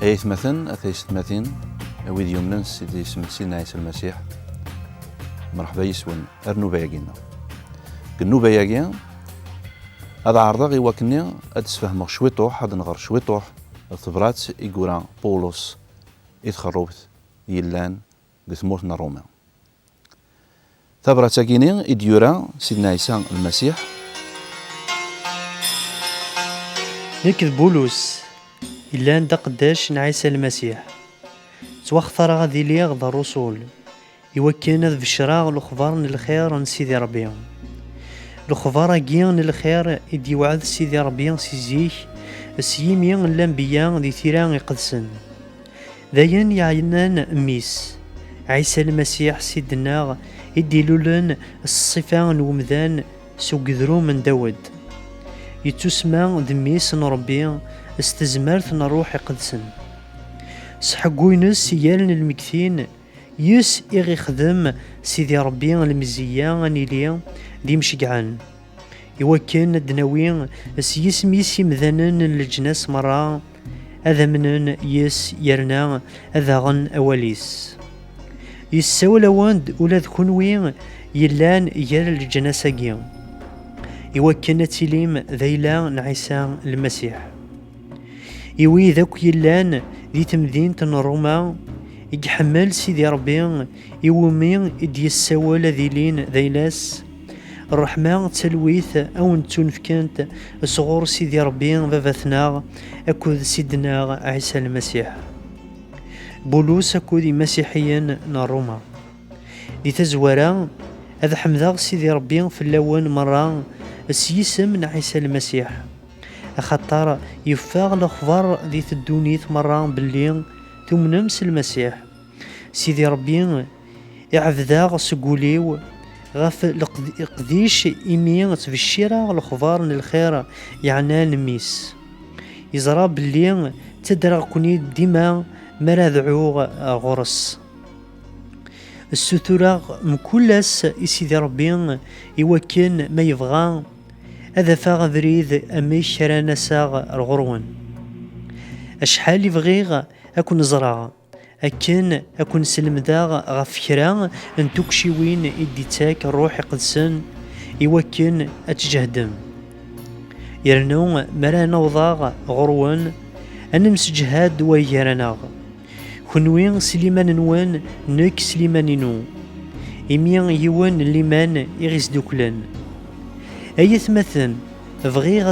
أيثمثن أثيستمثين ويد يمنن سيدي سيدنا عيسى المسيح مرحبا يسون أرنو بايقينا قنو بايقين هذا عرضا غي وكني أتسفهم شويطوح هذا نغر شويطوح الثبرات إيقورا بولس إتخروبت يلان قثمورتنا روما ثبرات أكيني إديورا سيدنا عيسى المسيح نكذ بولس إلا ندا قداش نعيسى المسيح تواختار غادي ليغ ذا الرسول يوكينا ذا بشراغ الأخبار الخير نسيدي ربي الأخبار أكيان الخير إدي وعد سيدي ربي سيزيك السيمين الأنبياء ذي تيران يقدسن ذاين يعينان ميس عيسى المسيح سيدنا إدي لولن الصفان ومذان سوقذرو من داود يتسمى دميس نربي استزمرت نروح قدسن سحقوينس سيالن المكثين يس إغي خدم سيدي ربي المزيان نيلي دي مشقعان يوكن الدناوين سيس ميسي مذنن الجناس مرة أذا منن يس يرنا أذا غن أوليس يساول واند أولاد كونوين يلان يال الجناساقي يوكن تيليم ذيلا نعيسى المسيح يوي ذاك يلان ذي تمدينة روما يحمل سيدي ربي يومي يدي السوال ذيلين ذيلاس الرحمة تلويث أو نتونفكانت صغور سيدي ربي بابثنا أكود سيدنا عيسى المسيح بولوس أكود مسيحيا نروما دي تزورا هذا حمداغ سيدي ربي في اللون مرة السيسم عيسى المسيح خطر يفاغ الأخبار ذي الدونيث مرة باللي ثم نمس المسيح سيدي ربي يعفذاغ سقوليو غاف القديش إيمين في الشيرة الأخبار الخير يعني نميس يزرى باللي تدرى كوني ديما مراذعو غرس الستورة مكلس سيدي ربي يوكن ما يبغى هذا فاغ ذريذ أميش رانا ساغ الغروان أشحال يبغيغ أكون زراغ أكن أكون سلمداغ غفكرا أن تكشي وين إديتاك الروح قدسن يوكن أتجهدم يرنو مرانا وضاغ غروان أنا مسجهاد ويرناغ كنوين سليمان نوان نك سليمانينو إميان يوان الليمان إغيس دوكلان أيث مثلا بغيغ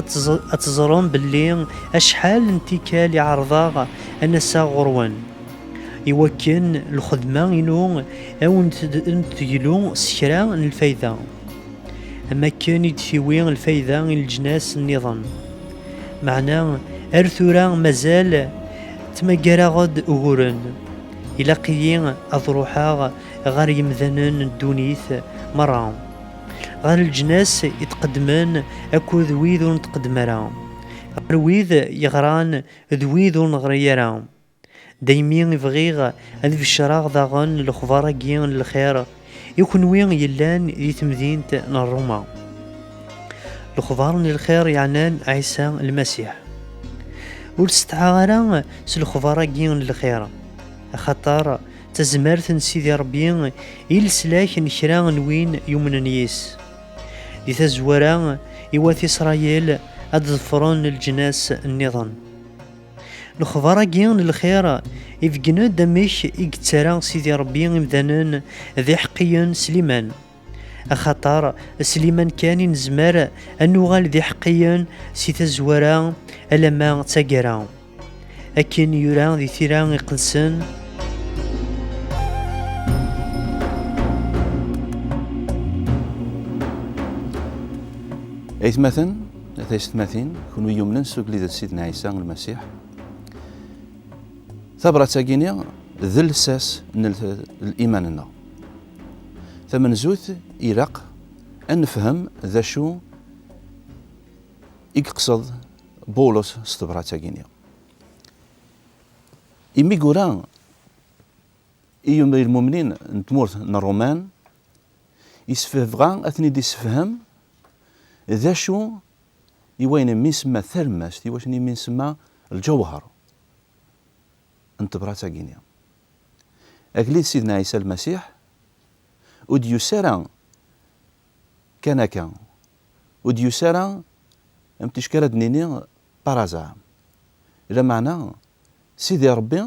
أتزرون باللي أشحال انتكال يعرضاغ أنا ساغروان يوكن الخدمة إنو أو نتجلو سكرا الفايدة أما كان يتفوين الفايدة الجناس النظام معناه أرثورا مازال تمقرا غد أغورن إلا قيين أضروحا غار يمذنن الدونيث مرة غار الجناس يتقدمان أكو ذويذو نتقدمرا غار ويذ يغران ذويذو نغريرا دايمين يبغيغ أذ بشراغ ضاغن الأخبار كيان الخير يكون وين يلان ذي تمدينة نروما الأخبار الخير يعنان عيسى المسيح ولستعارا سلخبارا كيان الخير خطر تزمرت سيدي ربي يلسلاك نكرا نوين يومن يس دي تزورا يواتي إسرائيل أدظفرون الجناس النظام الخبارا كيان الخير يفقنا دميش يكترا سيدي ربي مذنن ذي حقيا سليمان أخطر سليمان كان نزمر أنوغال ذي حقيا سي تزورا ألما تاقرا أكن يرا ذي ثيرا يقدسن أيثمثن أثيستمثين كونوا يمنن سوق سيدنا عيسى المسيح ثبرة تاقينيا ذل الساس الإيماننا ثمن زوث إيراق أن نفهم ذا شو يقصد بولس ستبرة تاقينيا إمي قران إيوم المؤمنين نتمورت نرومان يسفهفغان أثني دي سفهم ذا شو يوين من سما ثرمس يوين من سما الجوهر انتبرا تاكينيا أكليد سيدنا عيسى المسيح وديو سارا كان وديو سارا امتشكرا دنيني بارازا إلا معنى سيدي ربي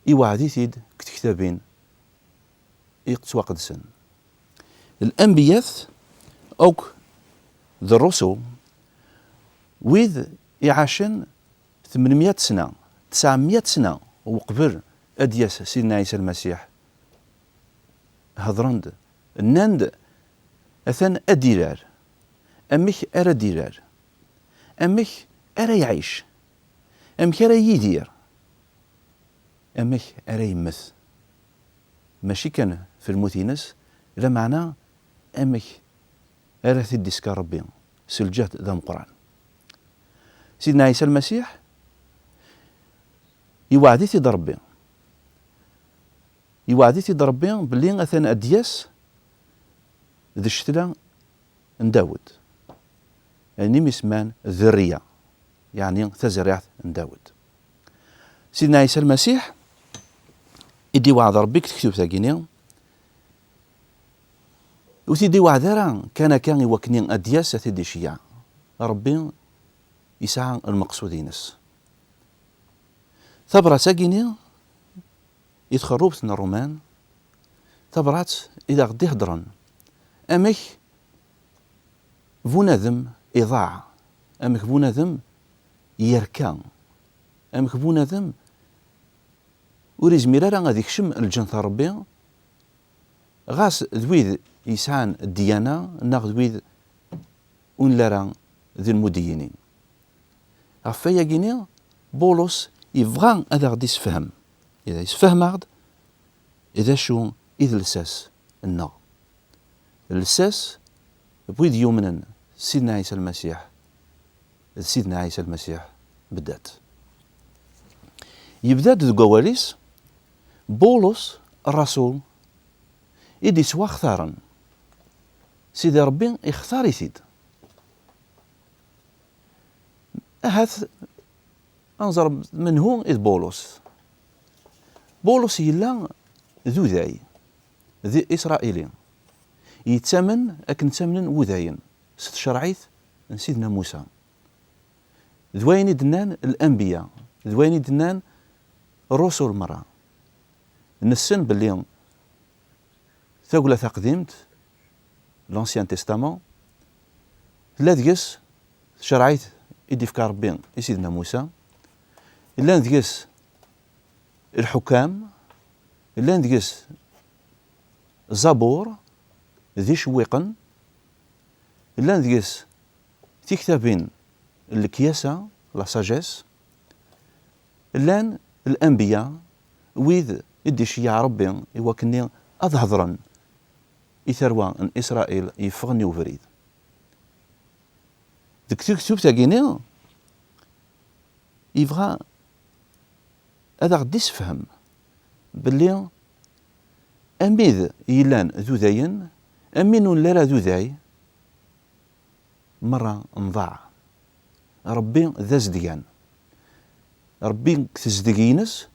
يوعدي ثيد كتابين يقتسوا قدسن الأنبياء أوك ذا الرسل ويذ يعاشن 800 سنة 900 سنة وقبل أدياس سيدنا عيسى المسيح هضرند الناند أثن أديرار أمك أرى ديرار أمك أرى يعيش أمك أرى يدير أمك أرى يمث ماشي كان في الموتينس إلا معنى أمك أرى ثديسكا ربي سلجات ذا القرآن سيدنا عيسى المسيح يوعدي تيد ربي باللي أثن أدياس ذي الشتلا نداود يعني مسمان ذرية يعني تزريعة نداود سيدنا عيسى المسيح يدي وعد ربي كتكتب تاكيني وتيدي وعد راه كان يوكني أدياس تيدي شيع ربي يسعى المقصودينس ثبرة تاكيني يتخربتنا الرومان ثبرات إذا غدي هضرن أمك بنادم إضاع أمك بنادم يركان أمك بنادم وريزميرا راه غادي يكشم الجنة ربي غاس ذويذ يسعان الديانة ناخذ ذويذ ون لا راه ذي المدينين غفايا كيني بولس يبغى هذا غادي يسفهم إذا يسفهم غاد إذا شو إذا لساس النا اللساس بويد يومنا سيدنا عيسى المسيح بدات يبدات ذو قواليس بولس الرسول يدي سوا اختارا سيدي ربي اختار يسيد أهث أنظر من هو إذ بولس يلا ذو ذاي ذي إسرائيلي يتسمن أكن تسمن وذاين ست شرعيث سيدنا موسى ذويني دنان الأنبياء ذويني دنان الرسل مرة نسن باللي ثقلة تقديمت لانسيان تستامون لا دقس شرعيث يدي فكار ربي سيدنا موسى إلا ندقس الحكام إلا ندقس زبور ذي شويقن إلا ندقس في كتابين الكياسة لا ساجيس إلا الأنبياء ويذ يدي شيع ربي يوكني أظهرا إثروى أن إسرائيل يفغني وفريد ذك تكتب تاكيني يبغى هذا غدي يسفهم باللي أميذ يلان ذو ذاين أمين لا ذو ذاي مرة نضاع ربي ذا زديان ربي تزدقينس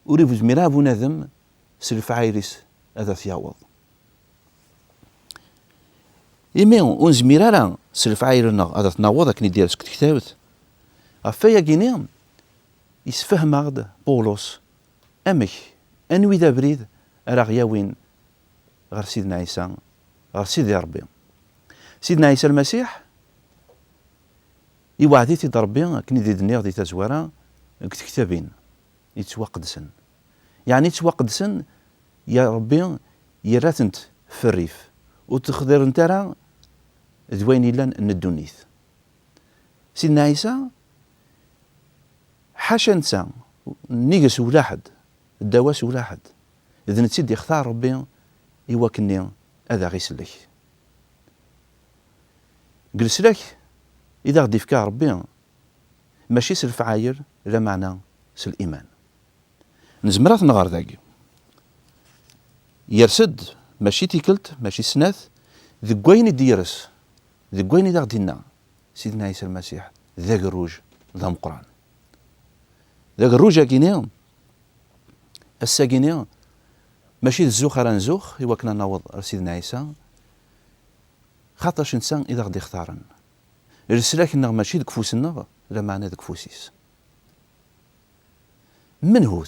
وريف زميرا بنادم سلف عايرس هذا ثياوض إيمي ونزميرا راه سلف عايرنا هذا تناوض كني ديال سكت كتابت أفايا كينيام يسفهم غد بولس أمك أنوي ذا بريد راه ياوين غير سيدنا عيسى غير سيدي ربي سيدنا عيسى المسيح يوعدي تيد ربي كني دي دنيا دي تزوارا كتابين يتوقدسن يعني يتوقدسن يا ربي يراتنت في الريف وتخدر انت راه ذوين لان ندونيث سيدنا عيسى حاشا نسا نيقس ولا حد الدواس ولا حد إذا نتسد يختار ربي يوكني هذا غيسلك جلس لك إذا غدي يفكا ربي ماشي سلف عاير لا معنى سل الإيمان نزمرات نغار ذاك يرسد ماشي تيكلت ماشي سناث ذك وين ديرس ذك وين إذا غدينا سيدنا عيسى المسيح ذاك الروج ذا مقران ذاك الروجا كينيا الساكينيا ماشي الزوخ راه نزوخ إوا كنا نوض سيدنا عيسى خاطرش إنسان إذا غادي يختارن الرسالة كنا ماشي ديك فوسنا لا معنى ديك فوسيس. من هو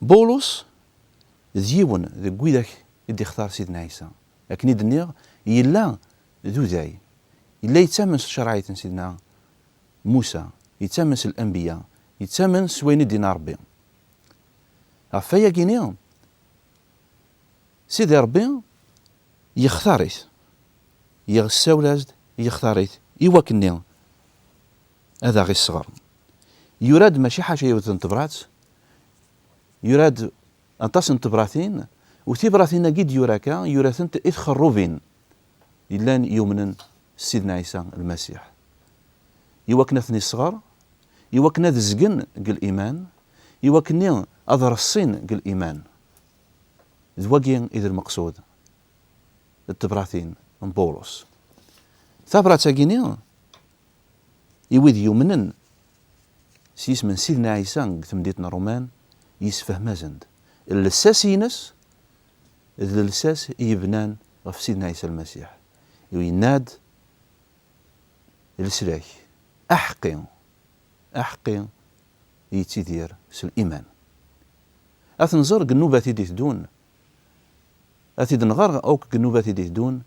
بولس ديون ذاك ويداك يدي يختار سيدنا عيسى لكن يدنيغ يلا ذو ذاي يلا يتامن شرعية سيدنا موسى يتامن الأنبياء يتامن سوين دينا ربي عفايا كينيا سيدي ربي يختاريت يغساولازد يختاريت إوا كني هذا غير الصغر يراد ماشي حاجة يوثن تبرات يراد أنتصن تبراتين وتبراتين قد يراكا يراثن إدخل روفين إلا يؤمن سيدنا عيسى المسيح يوكنا ثني الصغر يوكنا ذزقن قل الإيمان يوكني أظهر الصين قل الإيمان ذواقين إذا المقصود التبراثين من بولس ثابرات أجيني يويد يؤمنن سيس من سيدنا عيسى ثمديتنا رومان يسفه مازند اللساس ينس اللساس يبنان في سيدنا عيسى المسيح يناد السلاك أحقي يتيدير سل الإيمان أثنزر قنوبة دي تدون أثيد نغار أو قنوبة دي تدون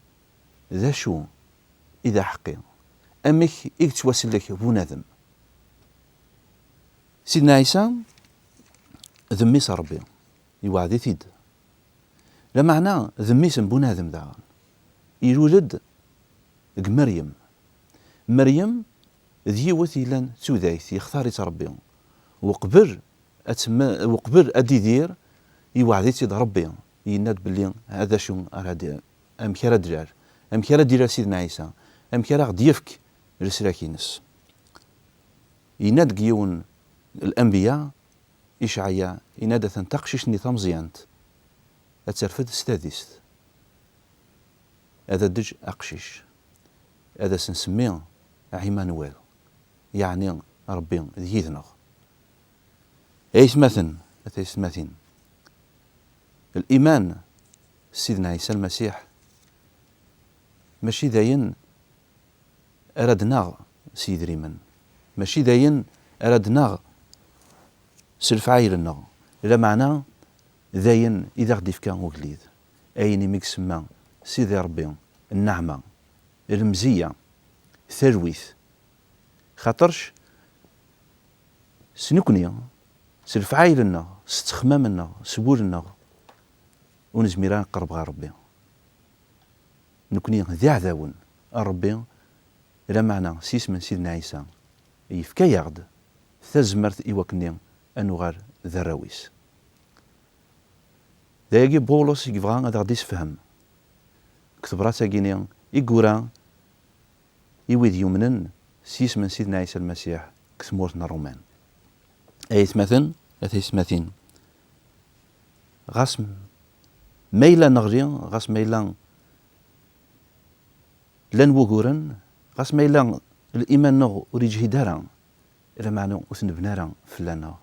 ذا شو إذا حقي أمك إكتواسل لك بنادم سيدنا عيسى ذميس ربي يوعدي تيد لا معنى ذميس بنادم دا يولد مريم ذيوث لان تودايث يختاري ربي وقبل أديدير يوعدي تيد ربي يناد بلي هذا شو أراد أم كرا درار أم كرا دير سيدنا عيسى أم كرا غدي يفك رسالة كينس يناد قيون الأنبياء إشعياء ينادى تنتقششني تمزيانت أترفد استاديست هذا دج أقشش هذا سنسميه عيمانويل يعني ربي ذيذنغ أتيسمثن الإيمان سيدنا عيسى المسيح ماشي داين أردنا سيد ريمن ماشي داين أردنا سلف عايرنا لا معنى داين إذا غدي فكا وقليد أيني ميكسما سيدي ربي النعمة المزية ثرويث خاطرش سنكني سلف عايرنا ستخمامنا سبولنا ونزميران قرب غير ربي نكوني ذي عذاون ربي لا معنى سيس من سيدنا عيسى يفكا يغد ثزمرت إيوكني أنو غير ذراويس دايجي بولس يبغى هذا غادي يسفهم كتبرات كينيا يقورا يويد يمنن سيس من سيدنا عيسى المسيح كثمورتنا الرومان أثيثمثين غاس ميلا نغري غاس ميلا لن وقورن غاس ميلا الإيمان نغ وريجه دارا إلا معنى وثن بنارا فلانا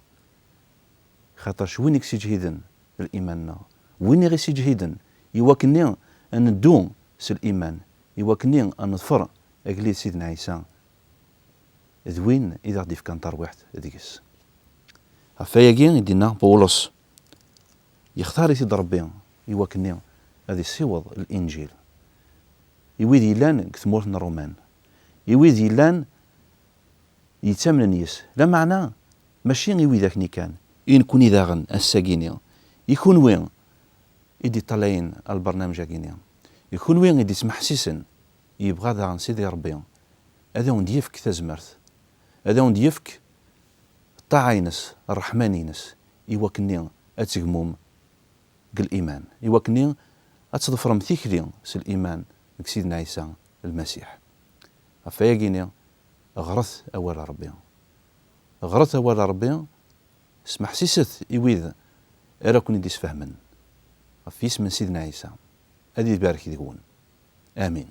خاطرش وين يكسي جهيدن الإيمان نغ وين يغسي جهيدن يوكني أن ندوم سل الإيمان يوكني أن نظفر أجليد سيدنا عيسى ذوين إذا غدي فكان ترويحت ذيكس فياجين يدينا بولس يختار سيد ربي يوكني هذه سيوض الإنجيل يويد يلان كثمورتنا الرومان يويد يلان يتامن نيس لا معنى ماشي يويدك ني كان إن كوني داغن الساقينيا يكون وين يدي طالعين البرنامج كينيا يكون وين يدي يسمح سيسن يبغى داغن سيدي ربي هذا وند يفك تزمرت هذا وند يفك طاعينس الرحمانينس يوكني أتقموم الإيمان يوكني أتصدفرم ثيكلي سل الإيمان سيدنا عيسى المسيح فياجيني غرث أول ربي اسمح سيست يويذ أراكني ديس فهمن في اسم سيدنا عيسى هذه يبارك يديكون آمين.